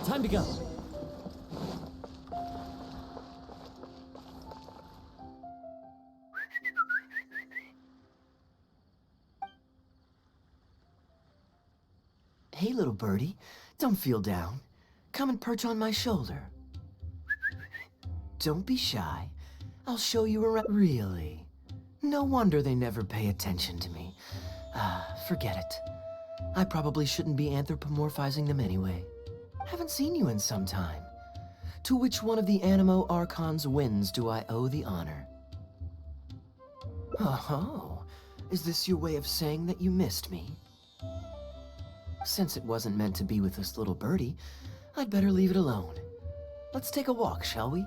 Time to go. Hey, little birdie, don't feel down. Come and perch on my shoulder. Don't be shy. I'll show you around. Really? No wonder they never pay attention to me. Forget it. I probably shouldn't be anthropomorphizing them anyway. Haven't seen you in some time. To which one of the Animo Archon's winds do I owe the honor? Oh, is this your way of saying that you missed me? Since it wasn't meant to be with this little birdie, I'd better leave it alone. Let's take a walk, shall we?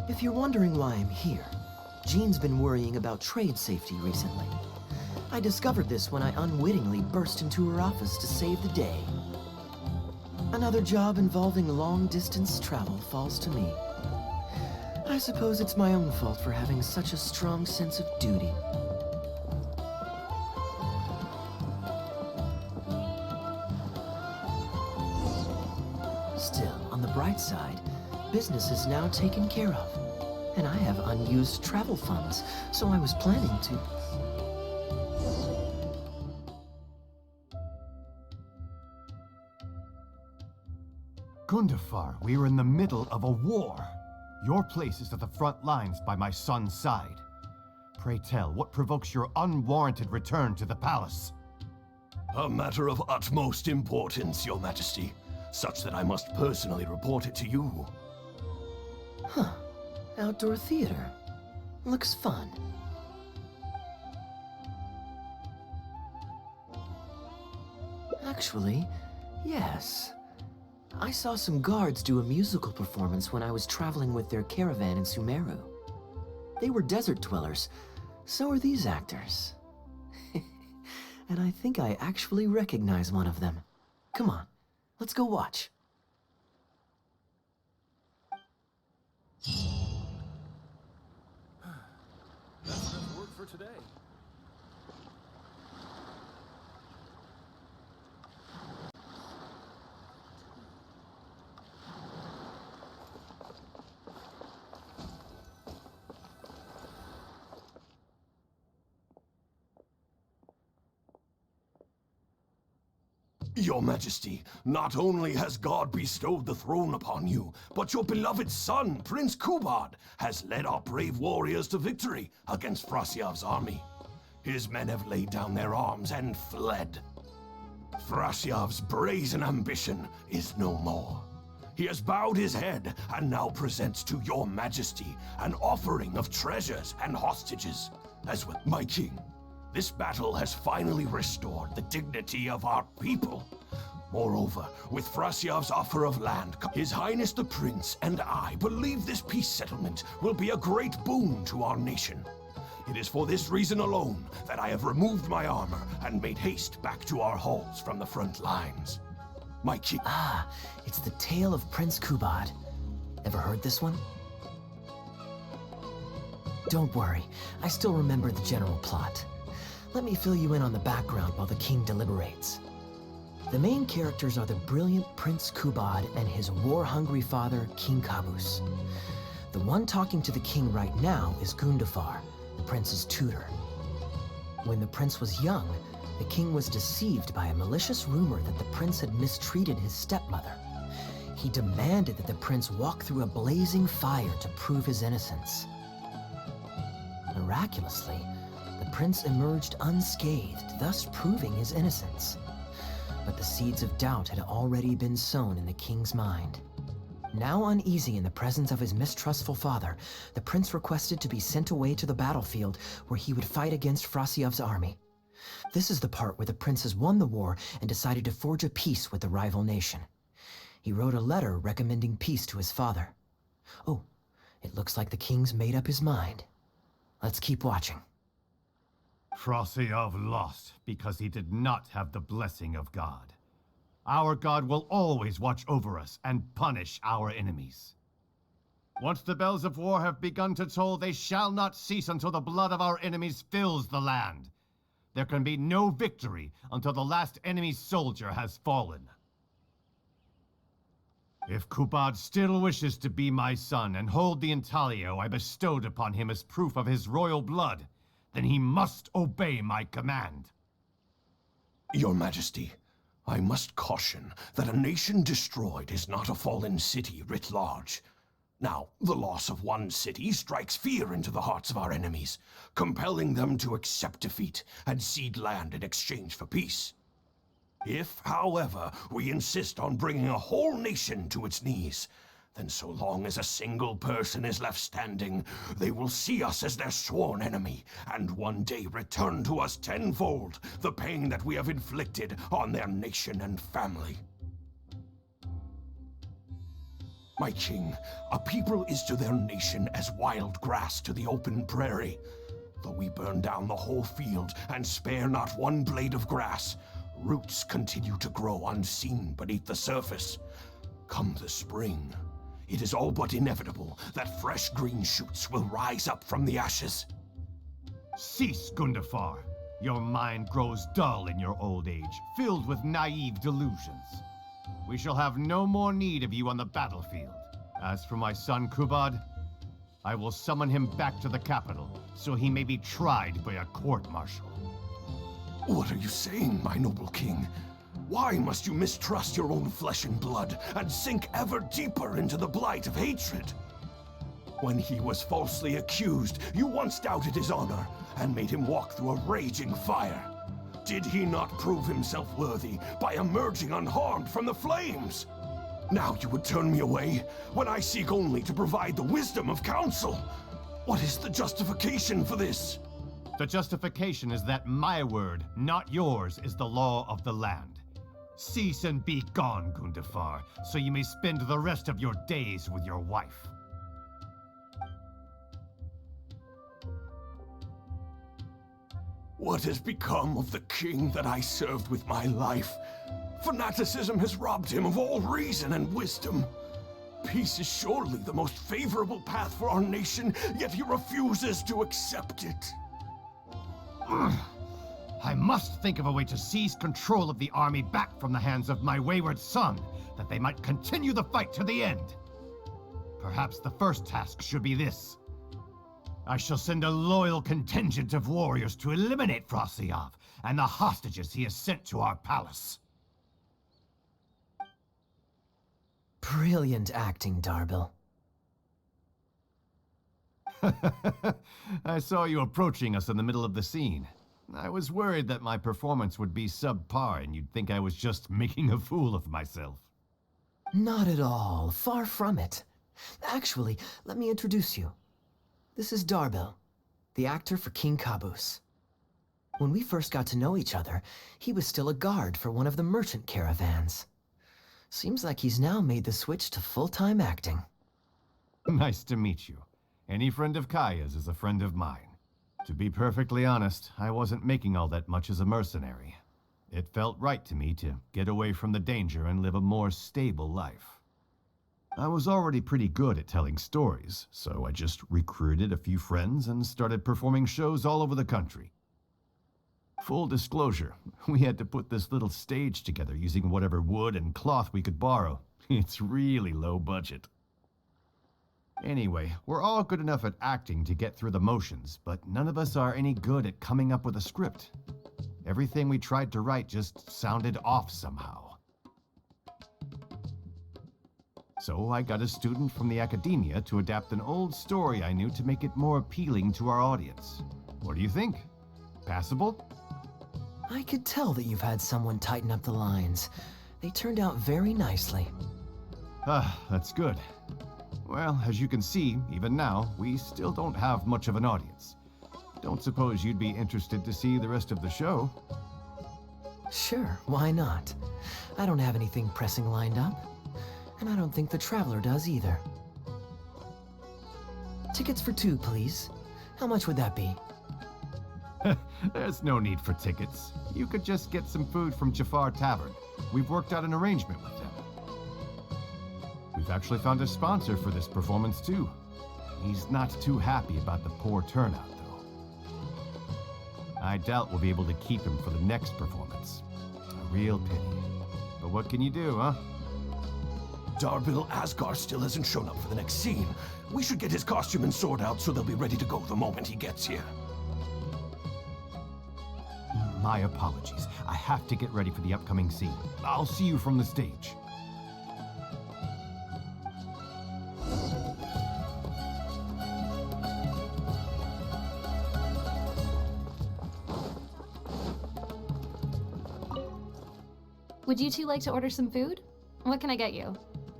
If you're wondering why I'm here, Jean's been worrying about trade safety recently. I discovered this when I unwittingly burst into her office to save the day. Another job involving long-distance travel falls to me. I suppose it's my own fault for having such a strong sense of duty. Still, on the bright side, business is now taken care of. And I have unused travel funds, so I was planning to... Gundafar, we are in the middle of a war. Your place is at the front lines by my son's side. Pray tell, what provokes your unwarranted return to the palace? A matter of utmost importance, Your Majesty, such that I must personally report it to you. Huh. Outdoor theater. Looks fun. Actually, yes. I saw some guards do a musical performance when I was traveling with their caravan in Sumeru. They were desert dwellers. So are these actors. And I think I actually recognize one of them. Come on, let's go watch. That's enough work for today. Your Majesty, not only has God bestowed the throne upon you, but your beloved son, Prince Kubad, has led our brave warriors to victory against Frasyav's army. His men have laid down their arms and fled. Frasyav's brazen ambition is no more. He has bowed his head and now presents to your Majesty an offering of treasures and hostages. As with my king, this battle has finally restored the dignity of our people. Moreover, with Frasyav's offer of land, His Highness the Prince and I believe this peace settlement will be a great boon to our nation. It is for this reason alone that I have removed my armor and made haste back to our halls from the front lines. My king... Ah, it's the tale of Prince Kubad. Ever heard this one? Don't worry, I still remember the general plot. Let me fill you in on the background while the king deliberates. The main characters are the brilliant Prince Kubad and his war-hungry father, King Kabus. The one talking to the king right now is Gundafar, the prince's tutor. When the prince was young, the king was deceived by a malicious rumor that the prince had mistreated his stepmother. He demanded that the prince walk through a blazing fire to prove his innocence. Miraculously, the prince emerged unscathed, thus proving his innocence. But the seeds of doubt had already been sown in the king's mind. Now uneasy in the presence of his mistrustful father, the prince requested to be sent away to the battlefield where he would fight against Frasiev's army. This is the part where the prince has won the war and decided to forge a peace with the rival nation. He wrote a letter recommending peace to his father. Oh, it looks like the king's made up his mind. Let's keep watching. Frasiev lost because he did not have the blessing of God. Our God will always watch over us and punish our enemies. Once the bells of war have begun to toll, they shall not cease until the blood of our enemies fills the land. There can be no victory until the last enemy soldier has fallen. If Kubad still wishes to be my son and hold the intaglio I bestowed upon him as proof of his royal blood, then he must obey my command. Your Majesty, I must caution that a nation destroyed is not a fallen city writ large. Now, the loss of one city strikes fear into the hearts of our enemies, compelling them to accept defeat and cede land in exchange for peace. If, however, we insist on bringing a whole nation to its knees, then so long as a single person is left standing, they will see us as their sworn enemy, and one day return to us tenfold the pain that we have inflicted on their nation and family. My king, a people is to their nation as wild grass to the open prairie. Though we burn down the whole field and spare not one blade of grass, roots continue to grow unseen beneath the surface. Come the spring, it is all but inevitable that fresh green shoots will rise up from the ashes. Cease, Gundafar. Your mind grows dull in your old age, filled with naive delusions. We shall have no more need of you on the battlefield. As for my son Kubad, I will summon him back to the capital, so he may be tried by a court-martial. What are you saying, my noble king? Why must you mistrust your own flesh and blood and sink ever deeper into the blight of hatred? When he was falsely accused, you once doubted his honor and made him walk through a raging fire. Did he not prove himself worthy by emerging unharmed from the flames? Now you would turn me away when I seek only to provide the wisdom of counsel. What is the justification for this? The justification is that my word, not yours, is the law of the land. Cease and be gone, Gundafar, so you may spend the rest of your days with your wife. What has become of the king that I served with my life? Fanaticism has robbed him of all reason and wisdom. Peace is surely the most favorable path for our nation, yet he refuses to accept it. I must think of a way to seize control of the army back from the hands of my wayward son, that they might continue the fight to the end. Perhaps the first task should be this. I shall send a loyal contingent of warriors to eliminate Frasiev and the hostages he has sent to our palace. Brilliant acting, Darbil. I saw you approaching us in the middle of the scene. I was worried that my performance would be subpar and you'd think I was just making a fool of myself. Not at all. Far from it. Actually, let me introduce you. This is Darbil, the actor for King Kabus. When we first got to know each other, he was still a guard for one of the merchant caravans. Seems like he's now made the switch to full-time acting. Nice to meet you. Any friend of Kaeya's is a friend of mine. To be perfectly honest, I wasn't making all that much as a mercenary. It felt right to me to get away from the danger and live a more stable life. I was already pretty good at telling stories, so I just recruited a few friends and started performing shows all over the country. Full disclosure, we had to put this little stage together using whatever wood and cloth we could borrow. It's really low budget. Anyway, we're all good enough at acting to get through the motions, but none of us are any good at coming up with a script. Everything we tried to write just sounded off somehow. So I got a student from the academia to adapt an old story I knew to make it more appealing to our audience. What do you think? Passable? I could tell that you've had someone tighten up the lines. They turned out very nicely. Ah, that's good. Well, as you can see, even now, we still don't have much of an audience. Don't suppose you'd be interested to see the rest of the show? Sure, why not? I don't have anything pressing lined up. And I don't think the Traveler does either. Tickets for 2, please. How much would that be? There's no need for tickets. You could just get some food from Jafar Tavern. We've worked out an arrangement with them. We've actually found a sponsor for this performance, too. He's not too happy about the poor turnout, though. I doubt we'll be able to keep him for the next performance. A real pity. But what can you do, huh? Darbil Asgar still hasn't shown up for the next scene. We should get his costume and sword out so they'll be ready to go the moment he gets here. My apologies. I have to get ready for the upcoming scene. I'll see you from the stage. Would you two like to order some food? What can I get you?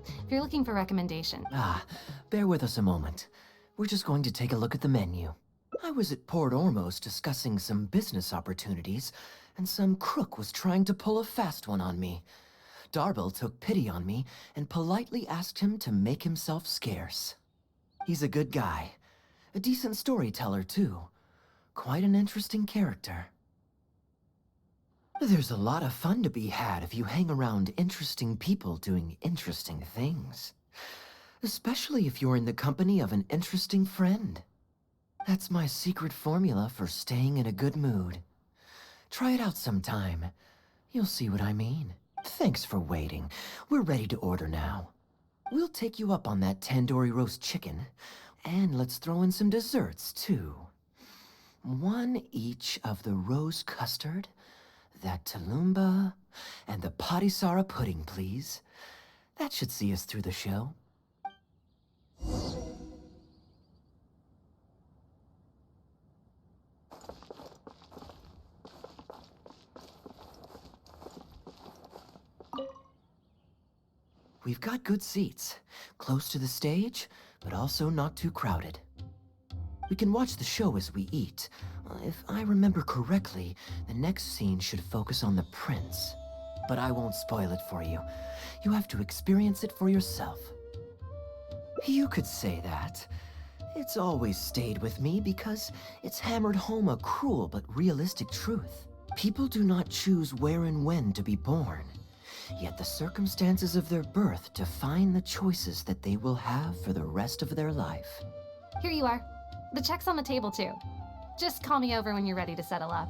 If you're looking for recommendation. Bear with us a moment. We're just going to take a look at the menu. I was at Port Ormos discussing some business opportunities, and some crook was trying to pull a fast one on me. Darbil took pity on me and politely asked him to make himself scarce. He's a good guy. A decent storyteller, too. Quite an interesting character. There's a lot of fun to be had if you hang around interesting people doing interesting things. Especially if you're in the company of an interesting friend. That's my secret formula for staying in a good mood. Try it out sometime. You'll see what I mean. Thanks for waiting. We're ready to order now. We'll take you up on that tandoori roast chicken. And let's throw in some desserts, too. 1 each of the rose custard, that tulumba, and the patisara pudding, please. That should see us through the show. We've got good seats, close to the stage, but also not too crowded. We can watch the show as we eat. If I remember correctly, the next scene should focus on the prince. But I won't spoil it for you. You have to experience it for yourself. You could say that. It's always stayed with me because it's hammered home a cruel but realistic truth. People do not choose where and when to be born. Yet the circumstances of their birth define the choices that they will have for the rest of their life. Here you are. The check's on the table, too. Just call me over when you're ready to settle up.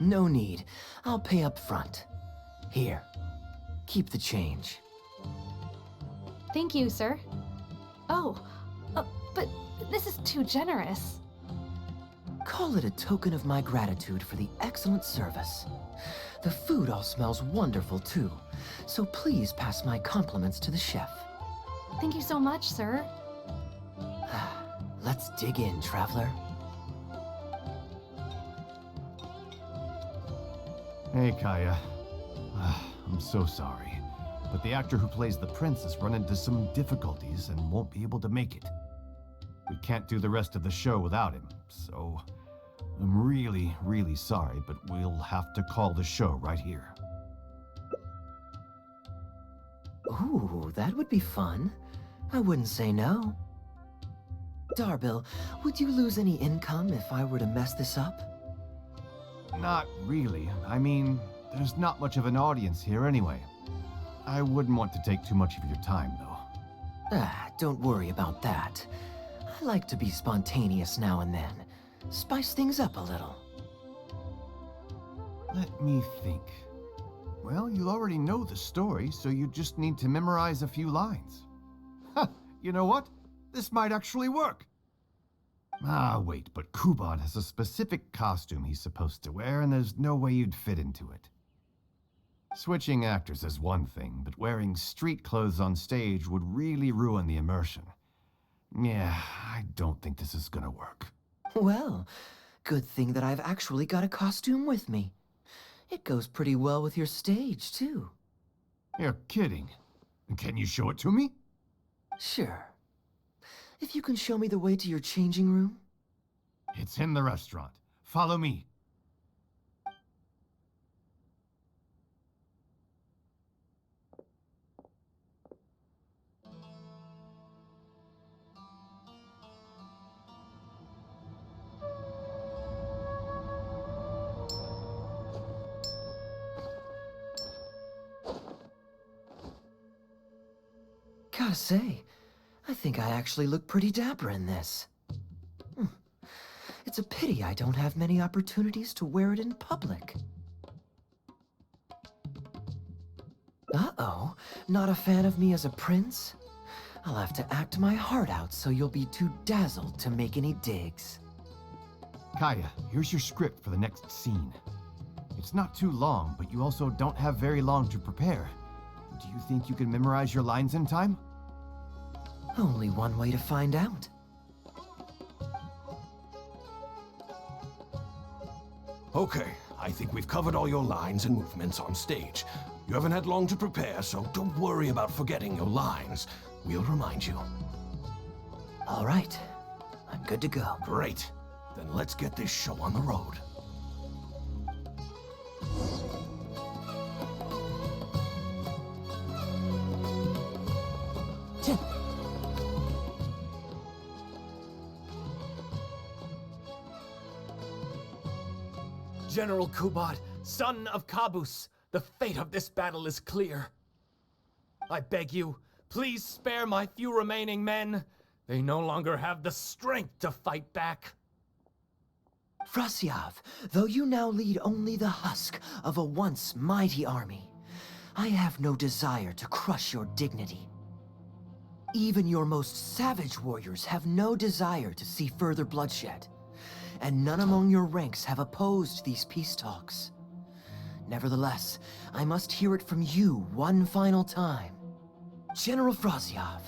No need. I'll pay up front. Here. Keep the change. Thank you, sir. Oh, but this is too generous. Call it a token of my gratitude for the excellent service. The food all smells wonderful, too. So please pass my compliments to the chef. Thank you so much, sir. Let's dig in, traveler. Hey, Kaeya. I'm so sorry, but the actor who plays the prince has run into some difficulties and won't be able to make it. We can't do the rest of the show without him, so I'm really, really sorry, but we'll have to call the show right here. Ooh, that would be fun. I wouldn't say no. Darbil, would you lose any income if I were to mess this up? Not really. I mean, there's not much of an audience here anyway. I wouldn't want to take too much of your time, though. Don't worry about that. I like to be spontaneous now and then. Spice things up a little. Let me think. Well, you already know the story, so you just need to memorize a few lines. Ha! You know what? This might actually work. Ah, wait, but Kubad has a specific costume he's supposed to wear, and there's no way you'd fit into it. Switching actors is one thing, but wearing street clothes on stage would really ruin the immersion. Yeah, I don't think this is gonna work. Well, good thing that I've actually got a costume with me. It goes pretty well with your stage, too. You're kidding. Can you show it to me? Sure. If you can show me the way to your changing room. It's in the restaurant. Follow me. Gotta say, I think I actually look pretty dapper in this. It's a pity I don't have many opportunities to wear it in public. Uh-oh, not a fan of me as a prince? I'll have to act my heart out so you'll be too dazzled to make any digs. Kaeya, here's your script for the next scene. It's not too long, but you also don't have very long to prepare. Do you think you can memorize your lines in time? Only one way to find out. Okay, I think we've covered all your lines and movements on stage. You haven't had long to prepare, so don't worry about forgetting your lines. We'll remind you. All right, I'm good to go. Great. Then let's get this show on the road. General Kubad, son of Kabus, the fate of this battle is clear. I beg you, please spare my few remaining men. They no longer have the strength to fight back. Frasyav, though you now lead only the husk of a once mighty army, I have no desire to crush your dignity. Even your most savage warriors have no desire to see further bloodshed, and none among your ranks have opposed these peace talks. Nevertheless, I must hear it from you one final time. General Frasyav,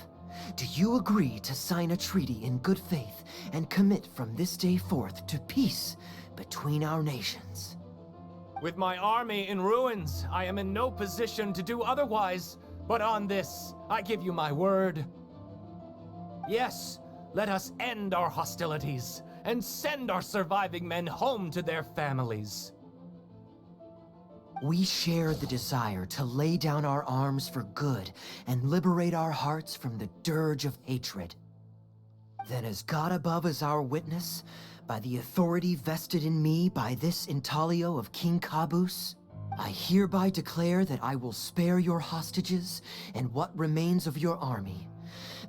do you agree to sign a treaty in good faith and commit from this day forth to peace between our nations? With my army in ruins, I am in no position to do otherwise, but on this, I give you my word. Yes, let us end our hostilities and send our surviving men home to their families. We share the desire to lay down our arms for good and liberate our hearts from the dirge of hatred. Then as God above is our witness, by the authority vested in me by this intaglio of King Kabus, I hereby declare that I will spare your hostages and what remains of your army.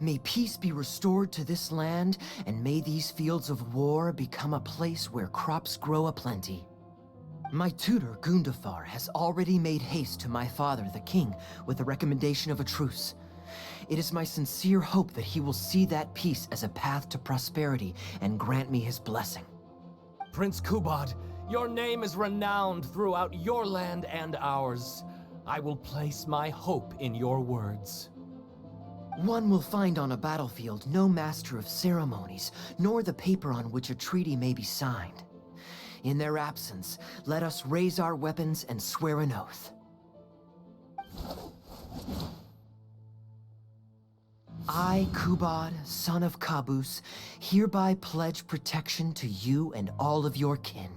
May peace be restored to this land, and may these fields of war become a place where crops grow aplenty. My tutor, Gundafar, has already made haste to my father, the king, with the recommendation of a truce. It is my sincere hope that he will see that peace as a path to prosperity and grant me his blessing. Prince Kubad, your name is renowned throughout your land and ours. I will place my hope in your words. One will find on a battlefield no master of ceremonies, nor the paper on which a treaty may be signed. In their absence, let us raise our weapons and swear an oath. I, Kubad, son of Kabus, hereby pledge protection to you and all of your kin.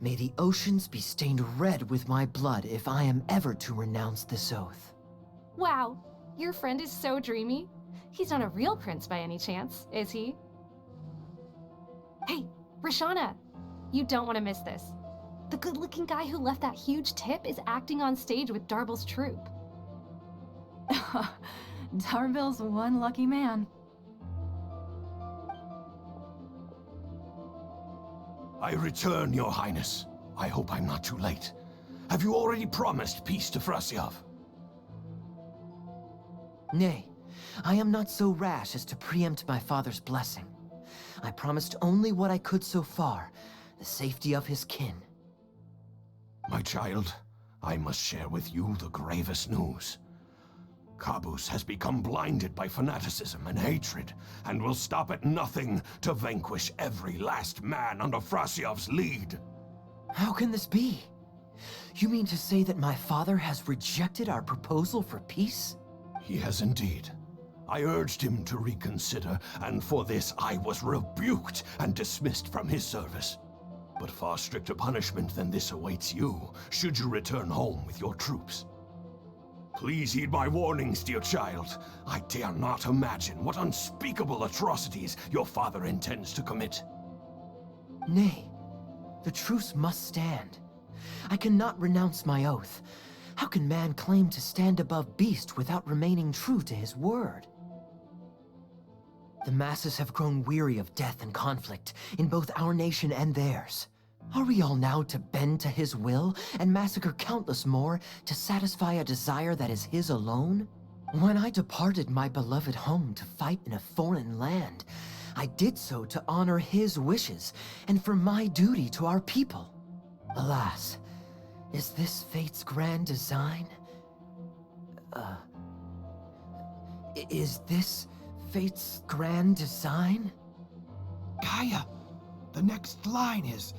May the oceans be stained red with my blood if I am ever to renounce this oath. Wow, your friend is so dreamy. He's not a real prince by any chance, is he? Hey, Rishana, you don't want to miss this. The good-looking guy who left that huge tip is acting on stage with Darbil's troupe. Darbil's one lucky man. I return, Your Highness. I hope I'm not too late. Have you already promised peace to Frasyov? Nay, I am not so rash as to preempt my father's blessing. I promised only what I could so far, the safety of his kin. My child, I must share with you the gravest news. Kabus has become blinded by fanaticism and hatred, and will stop at nothing to vanquish every last man under Frasyov's lead. How can this be? You mean to say that my father has rejected our proposal for peace? He has indeed. I urged him to reconsider, and for this I was rebuked and dismissed from his service. But far stricter punishment than this awaits you, should you return home with your troops. Please heed my warnings, dear child. I dare not imagine what unspeakable atrocities your father intends to commit. Nay, the truce must stand. I cannot renounce my oath. How can man claim to stand above beast without remaining true to his word? The masses have grown weary of death and conflict in both our nation and theirs. Are we all now to bend to his will and massacre countless more to satisfy a desire that is his alone? When I departed my beloved home to fight in a foreign land, I did so to honor his wishes and for my duty to our people. Alas, is this fate's grand design? Is this fate's grand design? Kaeya, the next line is,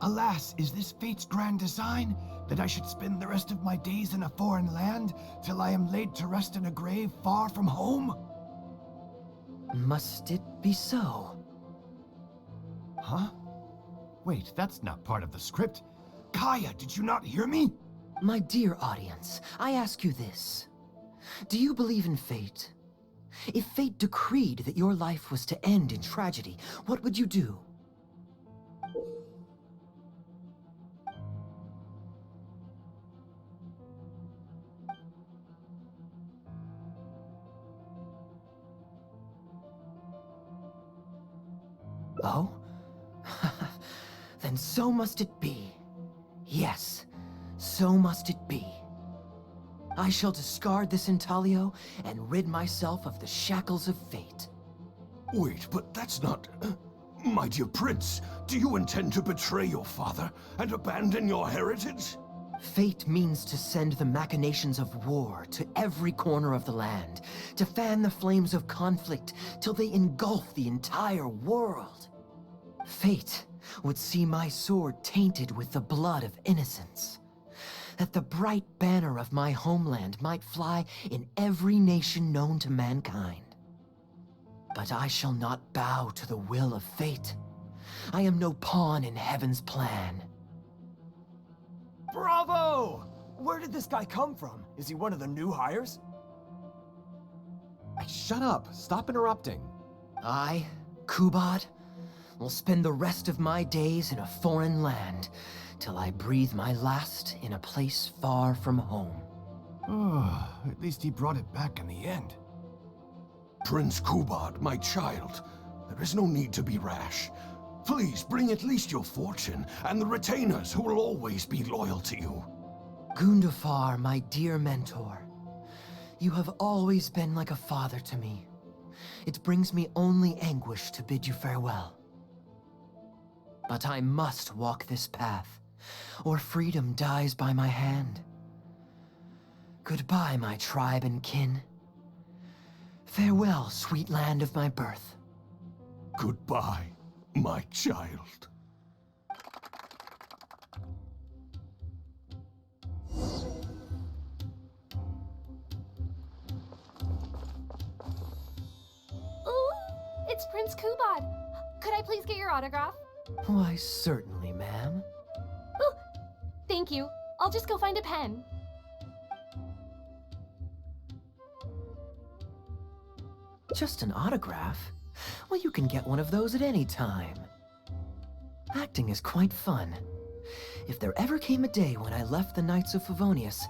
"Alas, is this fate's grand design, that I should spend the rest of my days in a foreign land, till I am laid to rest in a grave far from home?" Must it be so? Huh? Wait, that's not part of the script. Kaeya, did you not hear me? My dear audience, I ask you this. Do you believe in fate? If fate decreed that your life was to end in tragedy, what would you do? Oh? Then so must it be. Yes, so must it be. I shall discard this intaglio and rid myself of the shackles of fate. Wait, but that's not... My dear prince, do you intend to betray your father and abandon your heritage? Fate means to send the machinations of war to every corner of the land, to fan the flames of conflict till they engulf the entire world. Fate would see my sword tainted with the blood of innocence, that the bright banner of my homeland might fly in every nation known to mankind. But I shall not bow to the will of fate. I am no pawn in heaven's plan. Bravo! Where did this guy come from? Is he one of the new hires? Hey, shut up! Stop interrupting. I, Kubad, will spend the rest of my days in a foreign land, till I breathe my last in a place far from home. Oh, at least he brought it back in the end. Prince Kubad, my child, there is no need to be rash. Please bring at least your fortune and the retainers who will always be loyal to you. Gundafar, my dear mentor, you have always been like a father to me. It brings me only anguish to bid you farewell. But I must walk this path, or freedom dies by my hand. Goodbye, my tribe and kin. Farewell, sweet land of my birth. Goodbye, my child. Ooh, it's Prince Kubad. Could I please get your autograph? Why, certainly, ma'am. Ooh, thank you. I'll just go find a pen. Just an autograph? Well, you can get one of those at any time. Acting is quite fun. If there ever came a day when I left the Knights of Favonius,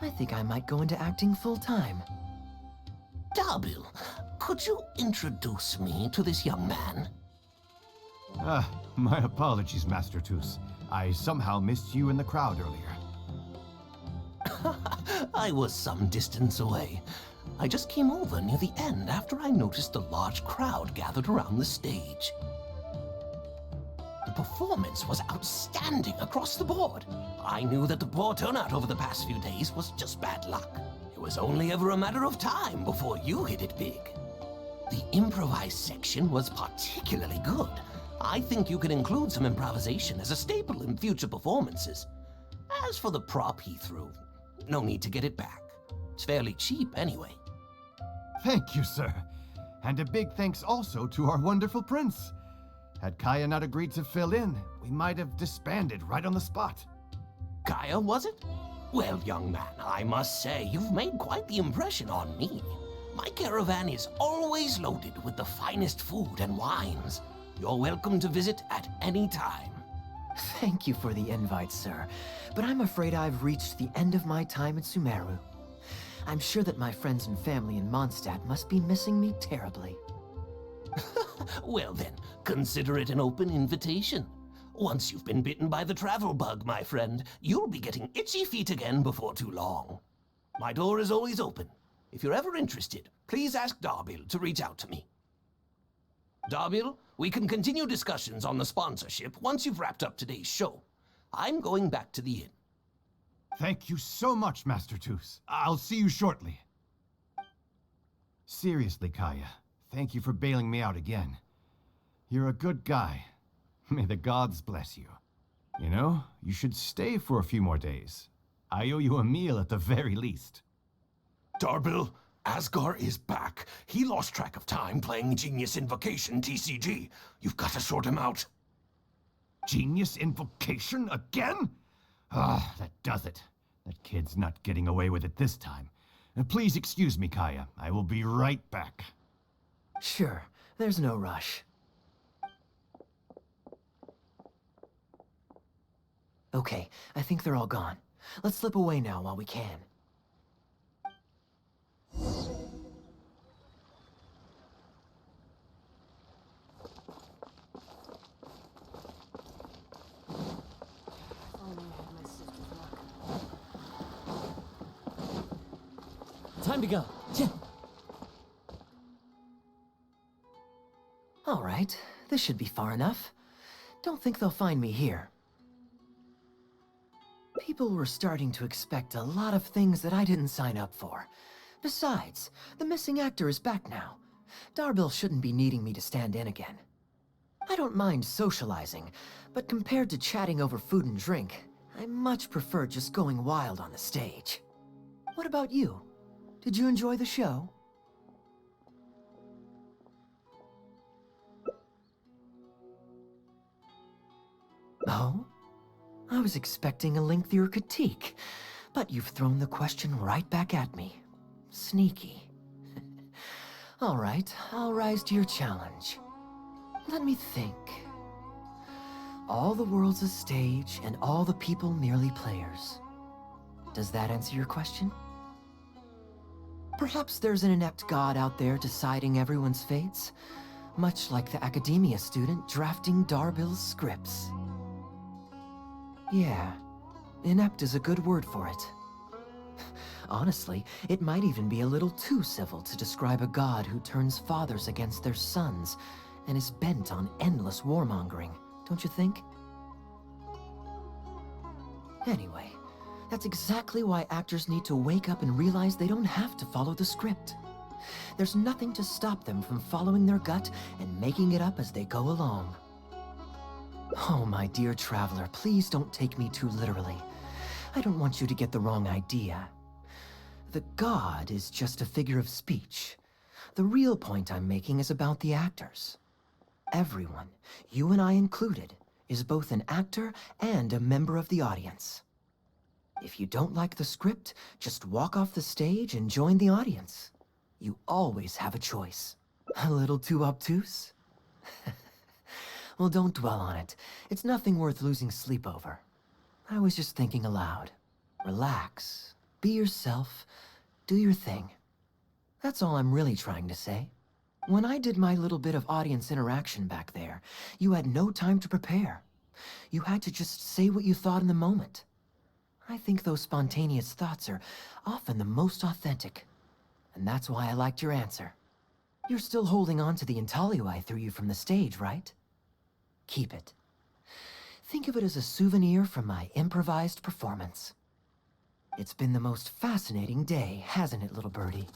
I think I might go into acting full-time. Darbil, could you introduce me to this young man? My apologies, Master Tus. I somehow missed you in the crowd earlier. I was some distance away. I just came over near the end after I noticed a large crowd gathered around the stage. The performance was outstanding across the board. I knew that the poor turnout over the past few days was just bad luck. It was only ever a matter of time before you hit it big. The improvised section was particularly good. I think you could include some improvisation as a staple in future performances. As for the prop he threw, no need to get it back. It's fairly cheap anyway. Thank you, sir. And a big thanks also to our wonderful prince. Had Kaeya not agreed to fill in, we might have disbanded right on the spot. Kaeya, was it? Well, young man, I must say you've made quite the impression on me. My caravan is always loaded with the finest food and wines. You're welcome to visit at any time. Thank you for the invite, sir, but I'm afraid I've reached the end of my time in Sumeru. I'm sure that my friends and family in Mondstadt must be missing me terribly. Well then, consider it an open invitation. Once you've been bitten by the travel bug, my friend, you'll be getting itchy feet again before too long. My door is always open. If you're ever interested, please ask Darbil to reach out to me. Darbil, we can continue discussions on the sponsorship once you've wrapped up today's show. I'm going back to the inn. Thank you so much, Master Tus. I'll see you shortly. Seriously, Kaeya, thank you for bailing me out again. You're a good guy. May the gods bless you. You know, you should stay for a few more days. I owe you a meal at the very least. Darbil, Asgar is back. He lost track of time playing Genius Invocation TCG. You've got to sort him out. Genius Invocation again? Ah, that does it. That kid's not getting away with it this time. Please excuse me, Kaeya. I will be right back. Sure, there's no rush. Okay, I think they're all gone. Let's slip away now while we can. Time to go. Yeah. All right, this should be far enough. Don't think they'll find me here. People were starting to expect a lot of things that I didn't sign up for. Besides, the missing actor is back now. Darbil shouldn't be needing me to stand in again. I don't mind socializing, but compared to chatting over food and drink, I much prefer just going wild on the stage. What about you? Did you enjoy the show? Oh? I was expecting a lengthier critique, but you've thrown the question right back at me. Sneaky. All right, I'll rise to your challenge. Let me think. All the world's a stage, and all the people merely players. Does that answer your question? Perhaps there's an inept god out there deciding everyone's fates, much like the academia student drafting Darbil's scripts. Yeah, inept is a good word for it. Honestly, it might even be a little too civil to describe a god who turns fathers against their sons and is bent on endless warmongering, don't you think? Anyway, that's exactly why actors need to wake up and realize they don't have to follow the script. There's nothing to stop them from following their gut and making it up as they go along. Oh, my dear traveler, please don't take me too literally. I don't want you to get the wrong idea. The god is just a figure of speech. The real point I'm making is about the actors. Everyone, you and I included, is both an actor and a member of the audience. If you don't like the script, just walk off the stage and join the audience. You always have a choice. A little too obtuse? Well, don't dwell on it. It's nothing worth losing sleep over. I was just thinking aloud. Relax, be yourself, do your thing. That's all I'm really trying to say. When I did my little bit of audience interaction back there, you had no time to prepare. You had to just say what you thought in the moment. I think those spontaneous thoughts are often the most authentic. And that's why I liked your answer. You're still holding on to the intaglio I threw you from the stage, right? Keep it. Think of it as a souvenir from my improvised performance. It's been the most fascinating day, hasn't it, little birdie?